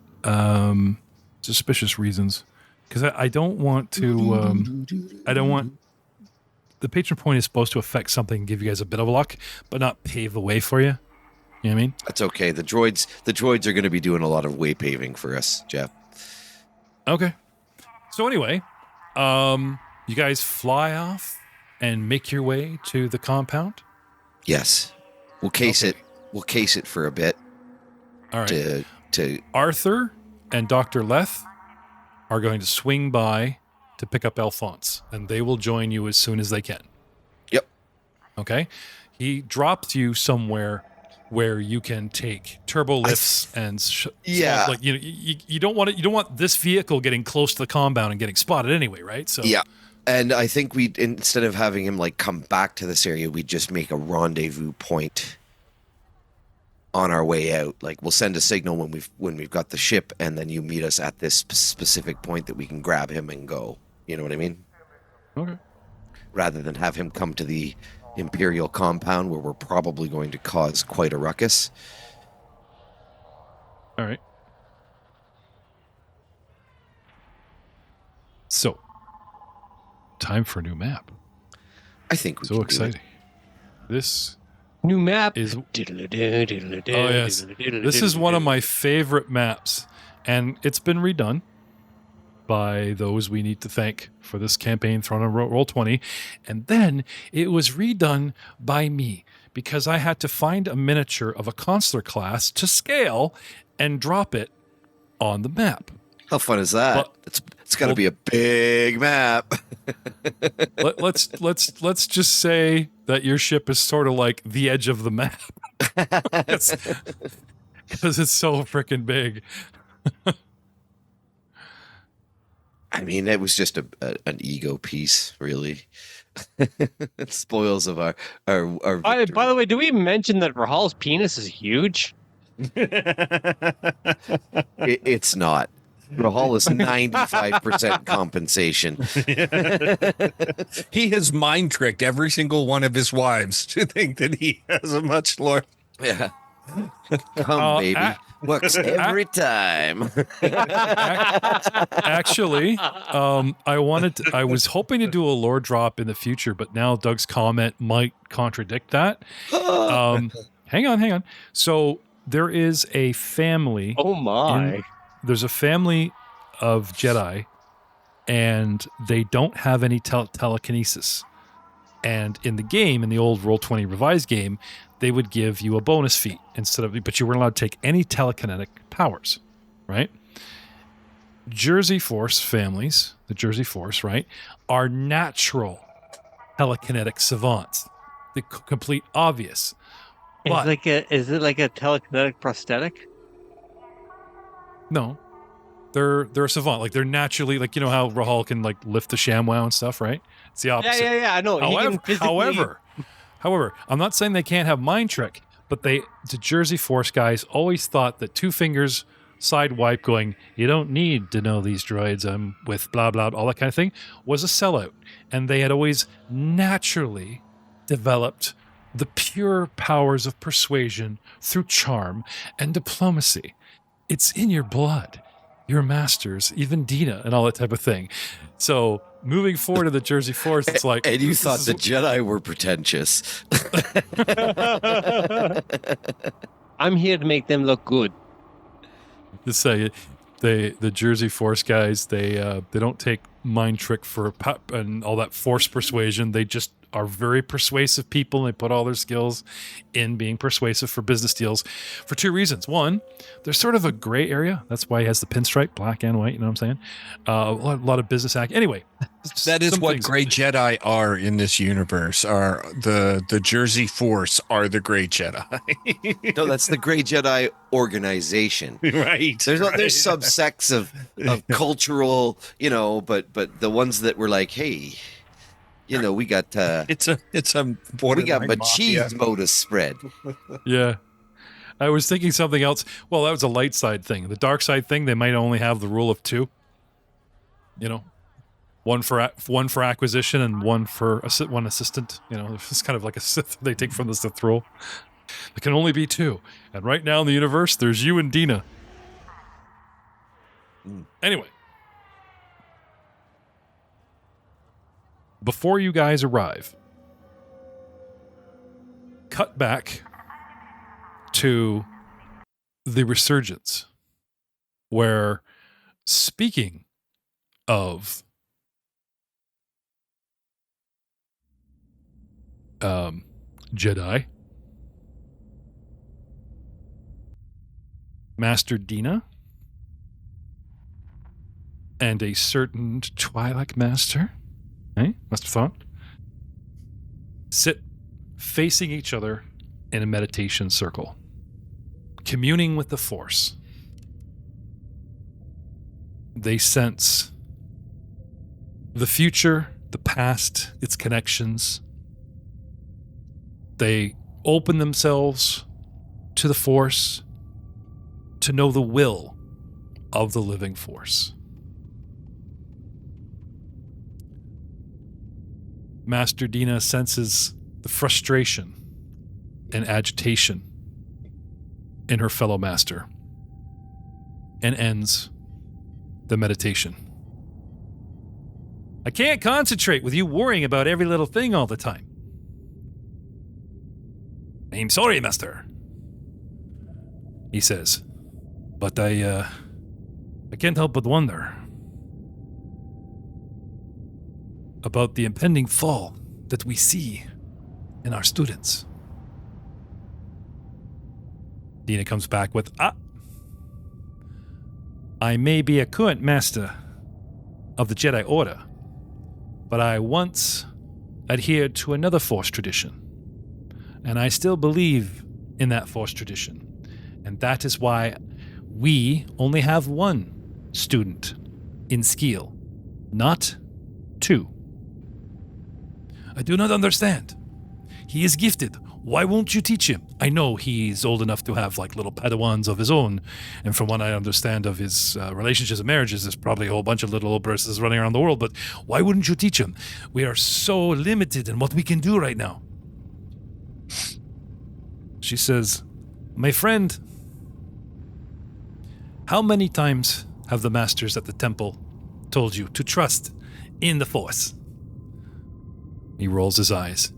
Suspicious reasons. Because I don't want to, the patron point is supposed to affect something and give you guys a bit of luck, but not pave the way for you. You know what I mean? That's okay. The droids are going to be doing a lot of way paving for us, Jeff. Okay. So anyway, you guys fly off and make your way to the compound? Yes. We'll case it. We'll case it for a bit. All right. To Arthur and Dr. Leth are going to swing by to pick up Alphonse, and they will join you as soon as they can. Yep. Okay. He drops you somewhere where you can take turbo lifts you don't want this vehicle getting close to the compound and getting spotted anyway, right? So yeah. And I think instead of having him like come back to this area, we'd just make a rendezvous point on our way out. Like we'll send a signal when we've got the ship, and then you meet us at this specific point that we can grab him and go. You know what I mean? Okay. Rather than have him come to the Imperial compound where we're probably going to cause quite a ruckus. All right. So, time for a new map. I think we so can exciting. This new map is yes. This is one of my favorite maps, and it's been redone by those we need to thank for this campaign thrown on Roll20. And then it was redone by me because I had to find a miniature of a consular class to scale and drop it on the map. How fun is that? It's got to be a big map. let's just say that your ship is sort of like the edge of the map. Because it's so freaking big. I mean, it was just an ego piece, really. It spoils of our by the way, do we mention that Rahal's penis is huge? It's not. Rahal is 95% compensation. He has mind tricked every single one of his wives to think that he has a much larger. Yeah. Come, baby. Works every time. Actually, I was hoping to do a lore drop in the future, but now Doug's comment might contradict that. Hang on. So there is a family. Oh my. There's a family of Jedi, and they don't have any telekinesis. And in the game, in the old Roll20 revised game, they would give you a bonus feat but you weren't allowed to take any telekinetic powers, right? Jersey Force families, the Jersey Force, right, are natural telekinetic savants. The complete obvious. But, is it like a telekinetic prosthetic? No, they're a savant. Like they're naturally, like, you know how Rahal can like lift the ShamWow and stuff, right? It's the opposite. Yeah. I know. However, I'm not saying they can't have mind trick, but the Jersey Force guys always thought that 2 fingers side wipe going, you don't need to know these droids, I'm with blah, blah, all that kind of thing, was a sellout. And they had always naturally developed the pure powers of persuasion through charm and diplomacy. It's in your blood. your masters, even Dina and all that type of thing. So moving forward to the Jersey Force, it's like... And you thought the Jedi were pretentious. I'm here to make them look good. Just say the Jersey Force guys, they don't take mind trick for and all that force persuasion. They just are very persuasive people, and they put all their skills in being persuasive for business deals for two reasons. One, there's sort of a gray area. That's why he has the pinstripe, black and white. You know what I'm saying? A lot of business act. Anyway, that is what gray Jedi are in this universe. Are the Jersey Force are the gray Jedi? No, that's the gray Jedi organization. Right. There's subsects of cultural, but the ones that were like, hey, we got it's a we got machismo to spread. Yeah. I was thinking something else. Well, that was a light side thing. The dark side thing, they might only have the rule of 2. One for acquisition and one assistant. It's kind of like a Sith they take from the Sith rule. There can only be 2. And right now in the universe, there's you and Dina. Anyway. Before you guys arrive, cut back to the resurgence, where, speaking of Jedi, Master Dina and a certain Twi'lek Master, must have thought, sit facing each other in a meditation circle, communing with the Force. They sense the future, the past, its connections. They open themselves to the Force to know the will of the living Force. Master Dina senses the frustration and agitation in her fellow master and ends the meditation. I can't concentrate with you worrying about every little thing all the time. I'm sorry, Master, he says, but I can't help but wonder about the impending fall that we see in our students. Dina comes back with, I may be a current master of the Jedi Order, but I once adhered to another Force tradition, and I still believe in that Force tradition, and that is why we only have 1 student in Skeel, not 2. I do not understand. He is gifted. Why won't you teach him? I know he's old enough to have little Padawans of his own, and from what I understand of his relationships and marriages, there's probably a whole bunch of little Oberuses running around the world, but why wouldn't you teach him? We are so limited in what we can do right now. She says, my friend, how many times have the masters at the temple told you to trust in the Force? He rolls his eyes.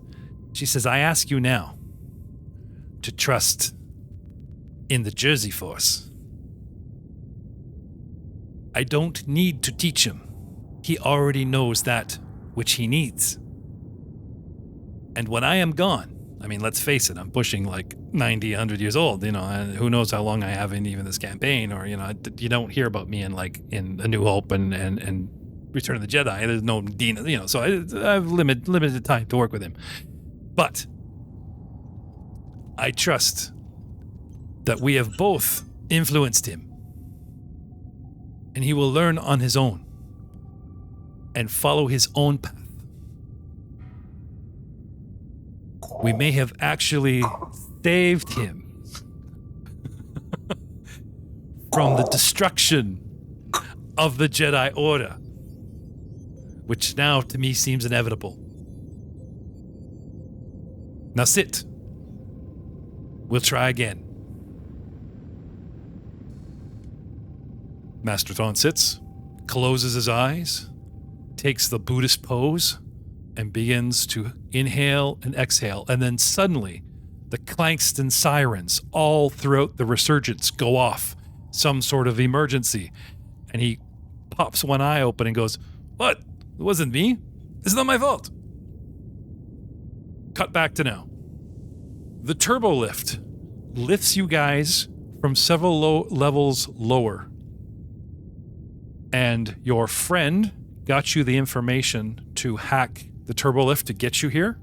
She says, I ask you now to trust in the Jersey Force. I don't need to teach him. He already knows that which he needs. And when I am gone, let's face it, I'm pushing 90, 100 years old, and who knows how long I have in even this campaign, or, you don't hear about me in A New Hope and Return of the Jedi. There's no Dina, so I have limited time to work with him. But I trust that we have both influenced him, and he will learn on his own and follow his own path. We may have actually saved him from the destruction of the Jedi Order, which now to me seems inevitable. Now sit. We'll try again. Master Thon sits, closes his eyes, takes the Buddhist pose, and begins to inhale and exhale. And then suddenly, the Clankston sirens all throughout the resurgence go off. Some sort of emergency. And he pops one eye open and goes, "What? It wasn't me. It's not my fault." Cut back to now. The turbo lift lifts you guys from several levels lower. And your friend got you the information to hack the turbo lift to get you here.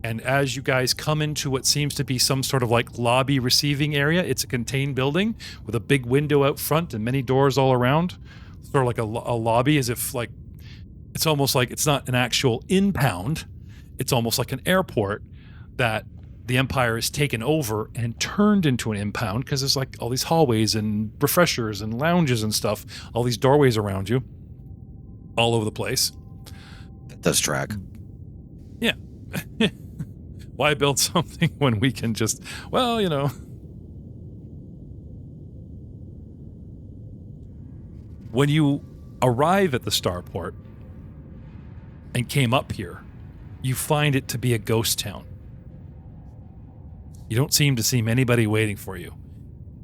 And as you guys come into what seems to be some sort of like lobby receiving area, it's a contained building with a big window out front and many doors all around. Sort of like a lobby, as if like, it's almost like it's not an actual impound. It's almost like an airport that the Empire has taken over and turned into an impound, because there's like all these hallways and refreshers and lounges and stuff, all these doorways around you, all over the place. That does track. Yeah. Why build something when we can just, well, you know. When you arrive at the starport and came up here, you find it to be a ghost town. You don't seem to see anybody waiting for you.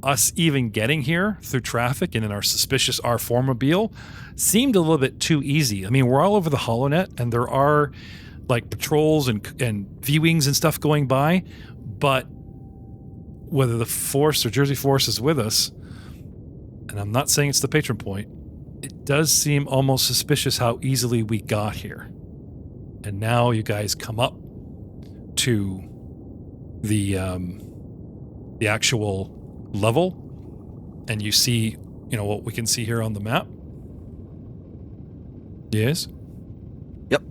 Us even getting here through traffic and in our suspicious R4mobile seemed a little bit too easy. I mean, we're all over the HoloNet, and there are like patrols and V-Wings and stuff going by, but whether the Force or Jersey Force is with us, and I'm not saying it's the patron point, it does seem almost suspicious how easily we got here. And now you guys come up to the actual level, and you see, you know, what we can see here on the map. Yes? Yep.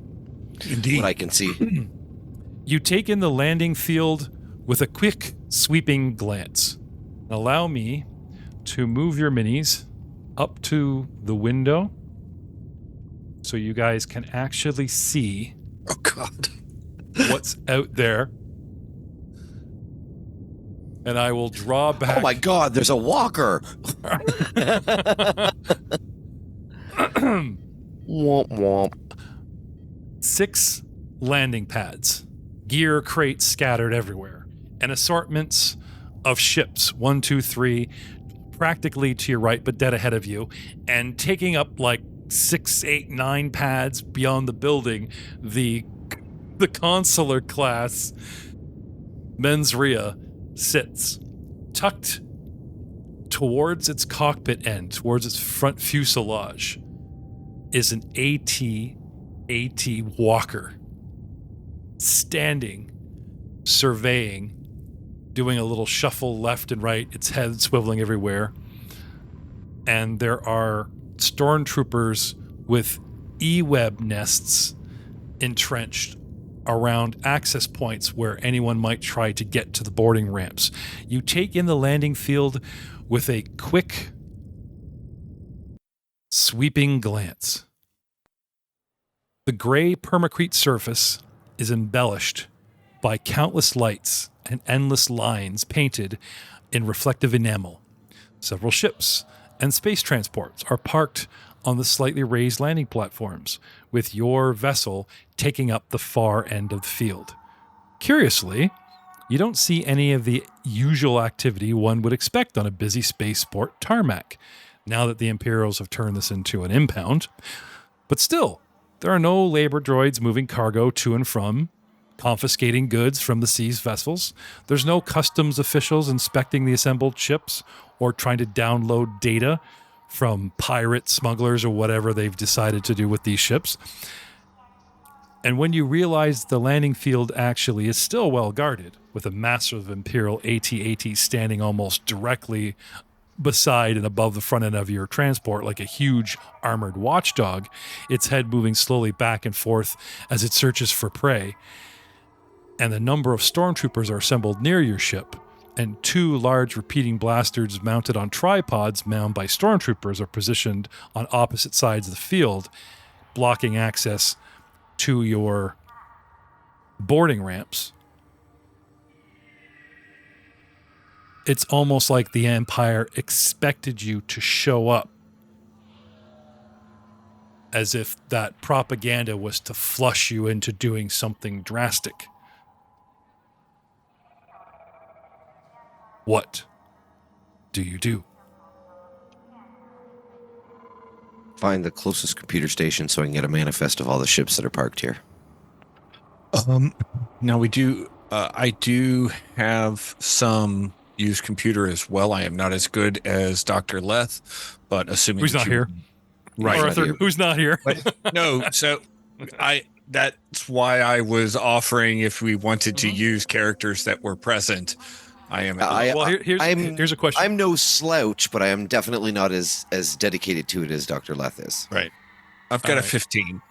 Indeed. What I can see. You take in the landing field with a quick, sweeping glance. Allow me to move your minis up to the window so you guys can actually see Oh, God. what's out there. And I will draw back. Oh my God, there's a walker. Womp womp. 6 landing pads, gear crates scattered everywhere, and assortments of ships, 1, 2, 3, practically to your right, but dead ahead of you, and taking up like 6, 8, 9 pads beyond the building, the consular class Mensria sits tucked towards its cockpit end, towards its front fuselage, is an AT Walker, standing, surveying, doing a little shuffle left and right, its head swiveling everywhere. And there are stormtroopers with E-web nests entrenched around access points where anyone might try to get to the boarding ramps. You take in the landing field with a quick, sweeping glance. The gray permacrete surface is embellished by countless lights and endless lines painted in reflective enamel. Several ships and space transports are parked on the slightly raised landing platforms, with your vessel taking up the far end of the field. Curiously, you don't see any of the usual activity one would expect on a busy spaceport tarmac, now that the Imperials have turned this into an impound. But still, there are no labor droids moving cargo to and from, confiscating goods from the seized vessels. There's no customs officials inspecting the assembled ships or trying to download data from pirate smugglers or whatever they've decided to do with these ships. And when you realize the landing field actually is still well guarded, with a massive Imperial AT-AT standing almost directly beside and above the front end of your transport like a huge armored watchdog, its head moving slowly back and forth as it searches for prey. And the number of stormtroopers are assembled near your ship, and 2 large repeating blasters mounted on tripods manned by stormtroopers are positioned on opposite sides of the field, blocking access to your boarding ramps. It's almost like the Empire expected you to show up as if that propaganda was to flush you into doing something drastic. What do you do? Find the closest computer station so I can get a manifest of all the ships that are parked here. Now we do. I do have some used computer as well. I am not as good as Dr. Leth, but assuming Who's that not you- here? right? Arthur, who's not here? No, so that's why I was offering if we wanted to use characters that were present. I am. Well, here's a question. I'm no slouch, but I am definitely not as dedicated to it as Dr. Leth is. right. I've got a Alright. 15.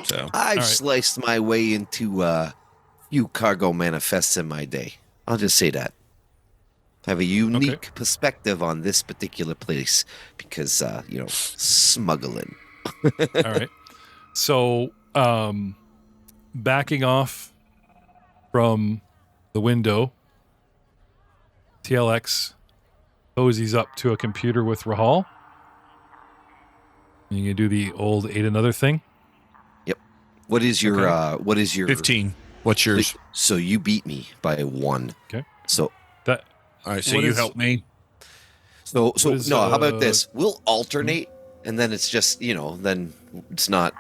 So I've right. sliced my way into a few cargo manifests in my day. I'll just say that. I have a unique perspective on this particular place because, smuggling. All right. So, backing off from the window, TLX cozies up to a computer with Rahal. You can do the old ate another thing. What is your 15. What's yours? So you beat me by 1. Okay. So That All right. So what you is- help me. So What is, no, how about this? We'll alternate, and then it's just, then it's not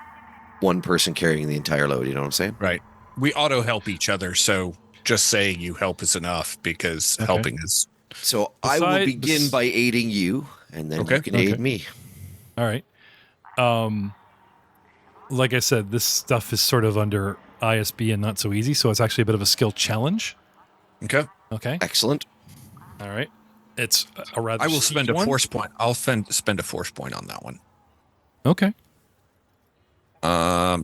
one person carrying the entire load. You know what I'm saying? Right. We auto help each other. So just saying you help is enough because Okay. helping is. So I will begin by aiding you, and then you can aid me. All right. Like I said, this stuff is sort of under ISB and not so easy, so it's actually a bit of a skill challenge. Okay. Okay. Excellent. All right. It's a rather. I will spend a one. force point. I'll spend a force point on that one. Okay.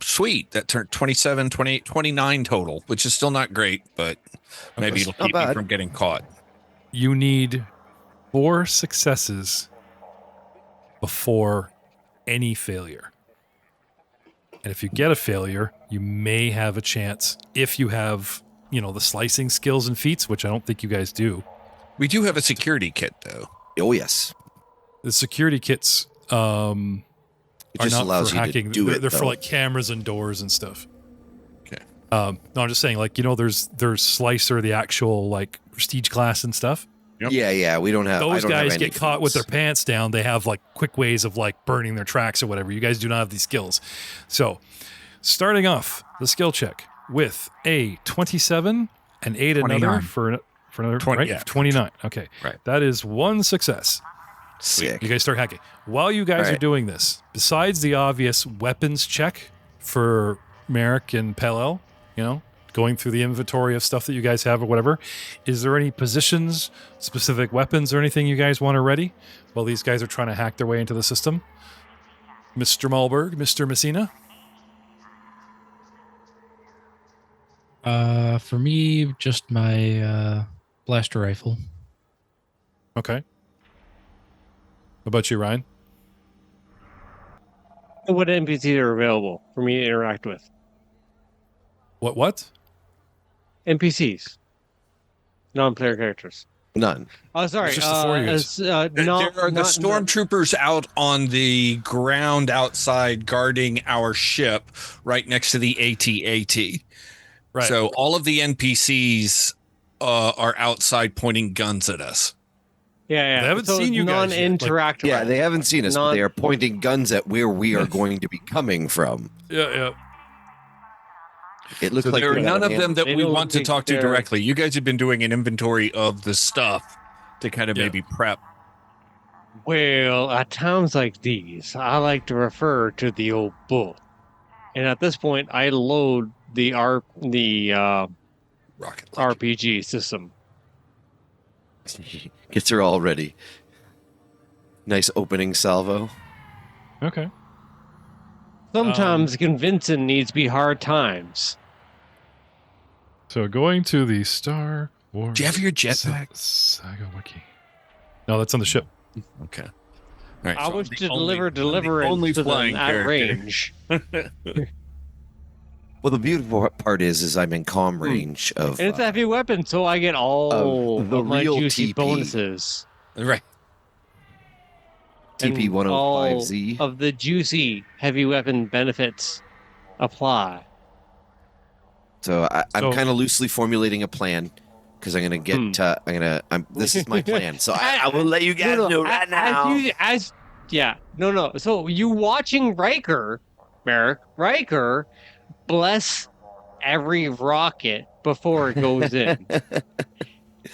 Sweet. That turned 27, 28, 29 total, which is still not great, but maybe it'll Not keep me bad. from getting caught. You need 4 successes before any failure. And if you get a failure, you may have a chance if you have, the slicing skills and feats, which I don't think you guys do. We do have a security kit, though. Oh yes. The security kits It are just not allows for you hacking. to do they're it. they're for though. like cameras and doors and stuff. Okay. No, I'm just saying, there's Slicer, the actual like prestige class and stuff. Yep. Yeah. We don't have. I Those don't have guys any get caught with their feats. pants down. They have like quick ways of like burning their tracks or whatever. You guys do not have these skills. So, starting off the skill check with a 27 and 8 another 29. for another 20, right? yeah. 29. Okay. Right. That is 1 success. Sick. You guys start hacking. While you guys are Alright. doing this, besides the obvious weapons check for Merrick and Pellel, going through the inventory of stuff that you guys have or whatever, is there any positions, specific weapons or anything you guys want to ready while these guys are trying to hack their way into the system? Mr. MalBurg, Mr. Messina? For me, just my blaster rifle. Okay. What about you, Ryan? What NPCs are available for me to interact with? What? NPCs. Non-player characters. None. Oh, sorry. It's just the 4 of you guys. There are the stormtroopers out on the ground outside guarding our ship right next to the AT-AT. Right. So all of the NPCs are outside pointing guns at us. Yeah. They haven't So seen you guys yet, non-interactive. Yeah, they haven't seen us, but Not- they are pointing guns at where we are going to be coming from. Yeah. It looks So like there are we none have of them that They we don't want to think talk to they're- directly. You guys have been doing an inventory of the stuff to kind of Yeah. maybe prep. Well, at times like these, I like to refer to the old bull. And at this point, I load the Rocket launcher. RPG system. Gets her all ready. Nice opening salvo. Okay. Sometimes convincing needs be hard times. So going to the Star Wars. Do you have your jetpack? Saga wiki. No, that's on the ship. Okay. All right, I so wish I'm to the only deliverance to them flying at character. range. Well, the beautiful part is I'm in comm range of. And it's a heavy weapon, so I get all the of my real juicy TP. bonuses. Right. TP and all 105Z. of the juicy heavy weapon benefits apply. So I'm So- kind of loosely formulating a plan because I'm gonna get. This is my plan. So I will let you guys know right now. No. So you watching Riker, Merrick? Riker, bless every rocket before it goes in.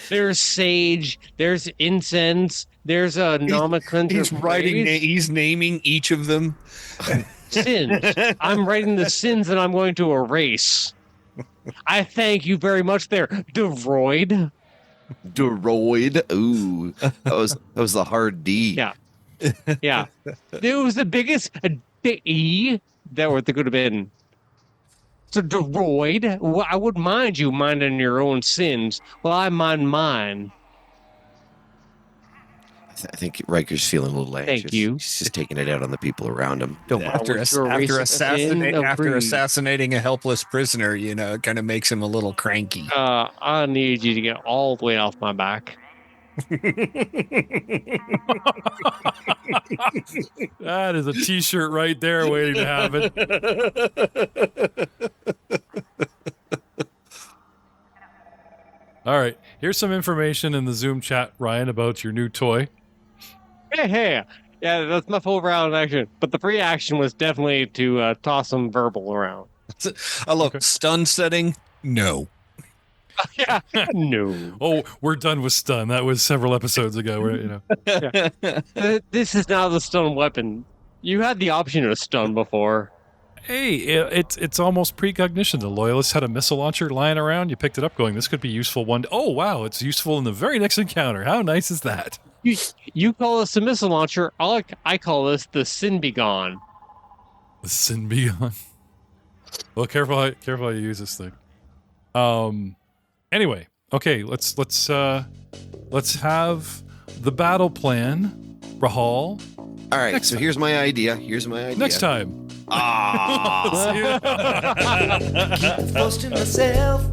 There's sage. There's incense. There's a nomenclature. He's naming each of them. Sins. I'm writing the sins that I'm going to erase. I thank you very much there, Deroid. Droid. Ooh, that was the hard D. Yeah. Yeah. It was the biggest D that could have been. So, Deroid, well, I wouldn't mind you minding your own sins. Well, I mind mine. I think Riker's feeling a little anxious. Thank you. He's just taking it out on the people around him. Don't worry. After After assassinating a helpless prisoner, it kind of makes him a little cranky. I need you to get all the way off my back. That is a T-shirt right there waiting to happen. All right, here's some information in the Zoom chat, Ryan, about your new toy. Hey. Yeah, that's my full round action. But the free action was definitely to toss some verbal around. I love stun setting. No. Yeah. No. Oh, we're done with stun. That was several episodes ago. This is now the stun weapon. You had the option of stun before. Hey, it's almost precognition. The Loyalists had a missile launcher lying around. You picked it up going, this could be useful one day. Oh, wow, it's useful in the very next encounter. How nice is that? You call this a missile launcher. I call this the Sin Begone. The Sin Beyond. Well, careful how you use this thing. Anyway, okay, let's have the battle plan, Rahal. All right, so here's my idea. Next time. Keep forcing myself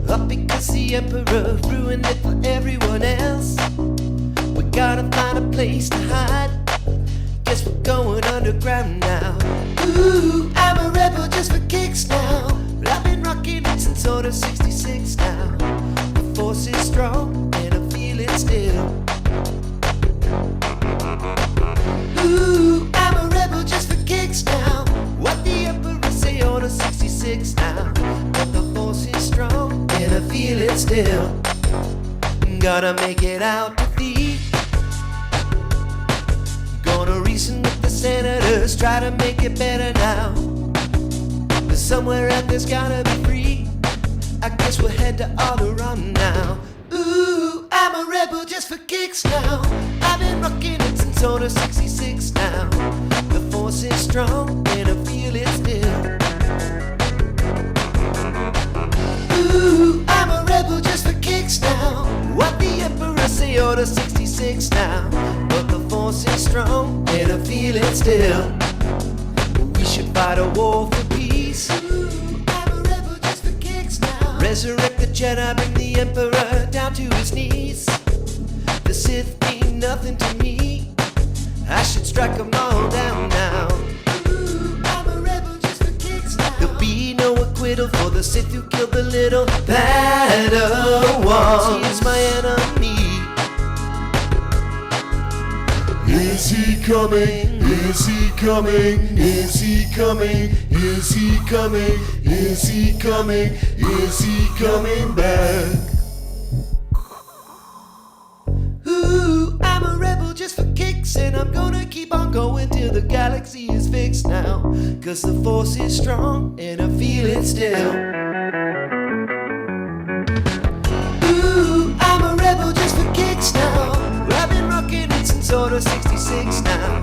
up because the Emperor ruined it for everyone else. We gotta find a place to hide. Guess we're going underground now. Ooh, I'm a rebel just for kicks now. I've been rocking it since order 66 now. The force is strong and I feel it still. Ooh, I'm a rebel just for kicks now. What the Emperor say, order 66 now. But the force is strong and I feel it still. Gonna make it out to thee. Gonna reason with the senators, try to make it better now. But somewhere out there's gotta be free. I guess we'll head to Alderaan now. Ooh, I'm a rebel just for kicks now. I've been rocking it since order 66 now. The force is strong and I feel it still. Ooh, I'm a rebel just for kicks now. What the Emperor say, order 66 now. But the force is strong and I feel it still. We should fight a war for peace. Ooh, I'm a rebel just for kicks now. Resurrect the Jedi, bring the Emperor down to his knees. The Sith mean nothing to me. I should strike them all down now. Ooh, I'm a rebel just for kicks now. There'll be no acquittal for the Sith who killed the little Padawan. He is my enemy. Is he coming? Is he coming? Is he coming? Is he coming? Is he coming? Is he coming back? Ooh, I'm a rebel just for kicks, and I'm gonna keep on going till the galaxy is fixed now. Cause the force is strong and I feel it still. Ooh, I'm a rebel just for kicks now. I've been rocking it since order 66 now.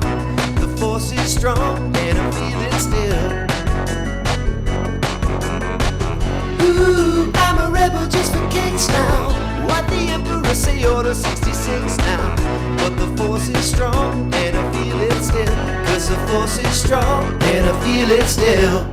The force is strong and I feel it still. Ooh, I'm a rebel just for kicks now. What the Emperor say, order 66 now. But the force is strong and I feel it still. Cause the force is strong and I feel it still.